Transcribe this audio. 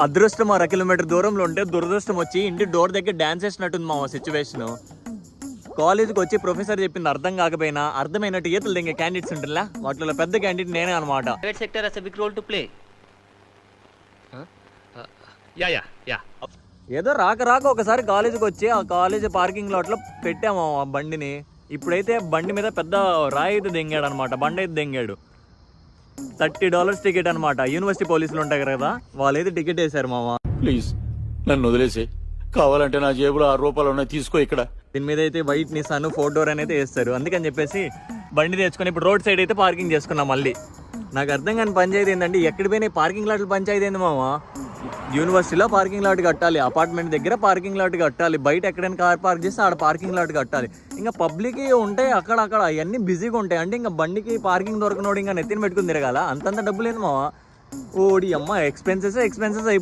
అదృష్టం 1/2 కిలోమీటర్ దూరంలో ఉంటే దురదృష్టం వచ్చి ఇంటి డోర్ దగ్గర డాన్స్ చేసినట్టుంది మా సిచ్యువేషన్. కాలేజ్కి వచ్చి ప్రొఫెసర్ చెప్పింది అర్థం కాకపోయినా అర్థమైనట్టు ఈతలు దింగే క్యాండిడేట్స్ ఉంటుందిలా, వాటిలో పెద్ద క్యాండిడేట్ నేనే అనమాట. Private sector has a big role to play. యా ఏదో రాక ఒకసారి కాలేజీకి వచ్చి ఆ కాలేజ్ పార్కింగ్ లాట్లో పెట్టాము ఆ బండిని. ఇప్పుడైతే బండి మీద పెద్ద రాయి అయితే దింగాడు అనమాట, బండి అయితే దింగాడు. $30 టికెట్ అనమాట. యూనివర్సిటీ పోలీసులు ఉంటాయి కదా, వాళ్ళైతే టికెట్ వేశారు మామ. ప్లీజ్ నన్ను వదిలేసి, కావాలంటే నా జేబులో ₹6 ఉన్నాయి, తీసుకో. ఇక్కడ దీని మీద అయితే వైట్ నిసాన్ 4 డోర్ అనేది వేస్తారు. అందుకని చెప్పేసి బండి తెచ్చుకొని ఇప్పుడు రోడ్ సైడ్ అయితే పార్కింగ్ చేసుకున్నాం. మళ్ళీ నాకు అర్థం కాని పంచాయతీ ఏంటంటే, ఎక్కడి పోయినా పార్కింగ్ లాట్లు పంచాయతీ ఏంది మామ. యూనివర్సిటీలో పార్కింగ్ లాట్ కట్టాలి, అపార్ట్మెంట్ దగ్గర పార్కింగ్ లాట్ కట్టాలి, బయట ఎక్కడైనా కార్ పార్క్ చేస్తే ఆడ పార్కింగ్ లాట్ కట్టాలి. ఇంకా పబ్లిక్ ఉంటాయి అక్కడ అవన్నీ బిజీగా ఉంటాయి. అంటే ఇంకా బండికి పార్కింగ్ దొరకనోడు ఇంకా నెత్తిని పెట్టుకుని తిరగాల, అంతంత డబ్బులు ఏంది మామ. ఓడి అమ్మ, ఎక్స్పెన్సెస్ అయిపోయి